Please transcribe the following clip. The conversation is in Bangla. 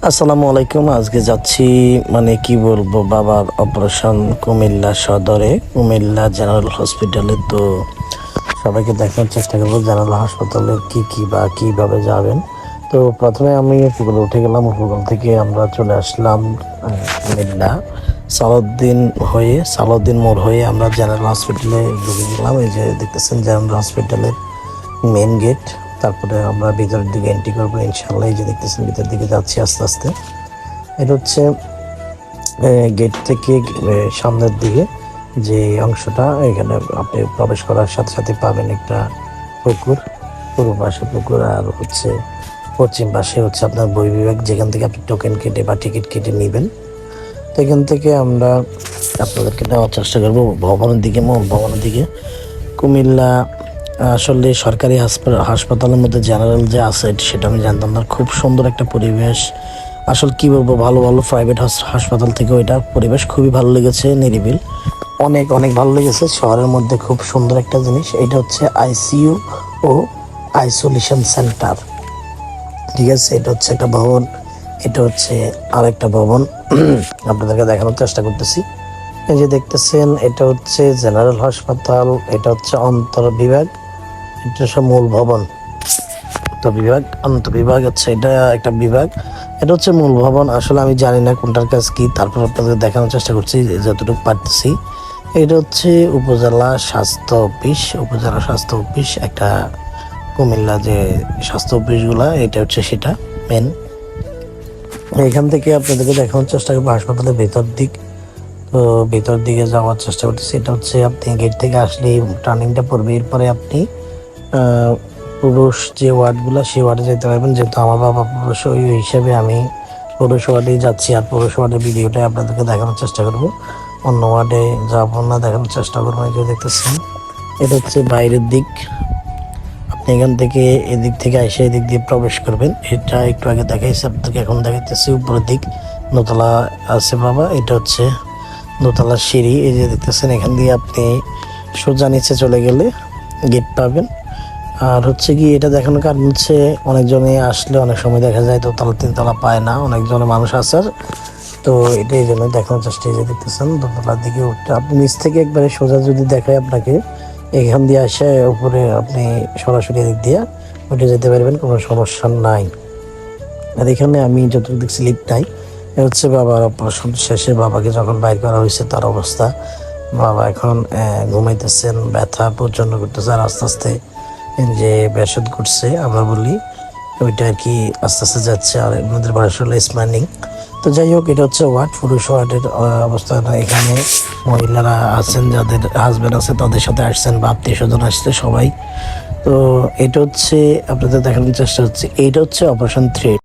আসসালামু আলাইকুম। আজকে যাচ্ছি মানে কি বলবো, বাবার অপারেশন কুমিল্লা সদরে, কুমিল্লা জেনারেল হসপিটালে। তো সবাইকে দেখানোর চেষ্টা করবো জেনারেল হাসপাতালে কি বা কিভাবে যাবেন। তো প্রথমে আমি উপকূলে উঠে গেলাম, উপকূল থেকে আমরা চলে আসলাম কুমিল্লা সালাউদ্দিন মোড় হয়ে আমরা জেনারেল হসপিটালে ঢুকে গেলাম। এই যে দেখতেছেন জেনারেল হসপিটালের মেন গেট। তারপরে আমরা ভিতরের দিকে এন্ট্রি করবো ইনশাল্লাহ। এই যে দেখতেছেন ভিতরের দিকে যাচ্ছি আস্তে আস্তে। এটা হচ্ছে গেট থেকে সামনের দিকে যে অংশটা, এখানে আপনি প্রবেশ করার সাথে সাথে পাবেন একটা পুকুর, পূর্ব পাশে পুকুর, আর হচ্ছে পশ্চিম পাশে হচ্ছে আপনার বই বিভাগ, যেখান থেকে আপনি টোকেন কেটে বা টিকিট কেটে নেবেন। তো এখান থেকে আমরা আপনাদেরকে নেওয়ার চেষ্টা করবো মূল ভবনের দিকে। কুমিল্লা আসলে সরকারি হাসপাতালের মধ্যে জেনারেল যে আছে সেটা আমি জানতাম না। খুব সুন্দর একটা পরিবেশ। আসলে কি বলবো, ভালো ভালো প্রাইভেট হাসপাতাল থেকে ওইটা পরিবেশ খুবই ভালো লেগেছে, নিরিবিল, অনেক অনেক ভালো লেগেছে। শহরের মধ্যে খুব সুন্দর একটা জিনিস। এটা হচ্ছে আইসিইউ ও আইসোলেশন সেন্টার, ঠিক আছে। এটা হচ্ছে একটা ভবন, এটা হচ্ছে আরেকটা ভবন। আপনাদেরকে দেখানোর চেষ্টা করতেছি। এই যে দেখতেছেন এটা হচ্ছে জেনারেল হাসপাতাল, এটা হচ্ছে অন্তর বিভাগ, এটা সব মূল ভবন। অন্তর্বিভাগ হচ্ছে এটা একটা বিভাগ, এটা হচ্ছে মূল ভবন। আসলে আমি জানি না কোনটার কাজ কি, তারপর আপনাদের দেখানোর চেষ্টা করছি যতটুকু পারতেছি। এটা হচ্ছে উপজেলা স্বাস্থ্য অফিস, একটা কুমিল্লা যে স্বাস্থ্য অফিসগুলা, এটা হচ্ছে সেটা মেন। এখান থেকে আপনাদেরকে দেখানোর চেষ্টা করবো হাসপাতালের ভেতর দিক। তো ভেতর দিকে যাওয়ার চেষ্টা করতেছি। এটা হচ্ছে আপনি গেট থেকে আসলে টার্নিংটা পড়বে, এরপরে আপনি পুরুষ যে ওয়ার্ডগুলো সেই ওয়ার্ডে যেতে পারবেন। যেহেতু আমার বাবা পুরুষ, ওই হিসাবে আমি পুরুষ ওয়ার্ডেই যাচ্ছি, আর পুরুষ ওয়ার্ডের ভিডিওটাই আপনাদেরকে দেখানোর চেষ্টা করব। অন্য ওয়ার্ডে যাবো না, দেখানোর চেষ্টা করবো। এই যে দেখতেছেন এটা হচ্ছে বাইরের দিক। আপনি এখান থেকে এদিক থেকে এসে এদিক দিয়ে প্রবেশ করবেন। এটা একটু আগে দেখাইছি আপনাদেরকে, এখন দেখাইতেছি উপরের দিক। দোতলা আছে বাবা, এটা হচ্ছে দোতলার সিঁড়ি। এই যে দেখতেছেন এখান দিয়ে আপনি সোজা নিচে চলে গেলে গেট পাবেন। আর হচ্ছে কি, এটা দেখানোর কারণ হচ্ছে অনেকজনে আসলে অনেক সময় দেখা যায় দোতলা তিনতলা পায় না, অনেকজনের মানুষ আসার। তো এটা এই জন্য দেখানোর চেষ্টা। এই যে দেখতেছেন দোতলার দিকে উঠতে আপনি নিচ থেকে একবারে সোজা যদি দেখায় আপনাকে, এখান দিয়ে আসে উপরে আপনি সরাসরি এদিক দিয়ে উঠে যেতে পারবেন, কোনো সমস্যা নাই। আর এখানে আমি যতটুকু দেখছি লিফট নাই। এটা হচ্ছে বাবার অপারেশন শেষে বাবাকে যখন বাইর করা হয়েছে তার অবস্থা। বাবা এখন ঘুমাইতেছেন, ব্যথা প্রচণ্ড করতেছে, আর আস্তে আস্তে যে ব্যাসদ করছে আমরা বলি, ওইটা আর কি আস্তে আস্তে যাচ্ছে। আর আমাদের বয়স হলো স্মাইলিং। তো যাই হোক, এটা হচ্ছে ওয়ার্ড, পুরুষ ওয়ার্ডের অবস্থা। এখানে মহিলারা আছেন, যাদের হাজব্যান্ড আছে তাদের সাথে আসছেন, বা আত্মীয় স্বজন আসছে সবাই। তো এটা হচ্ছে আপনাদের দেখানোর চেষ্টা হচ্ছে, এইটা হচ্ছে অপারেশন থ্রি।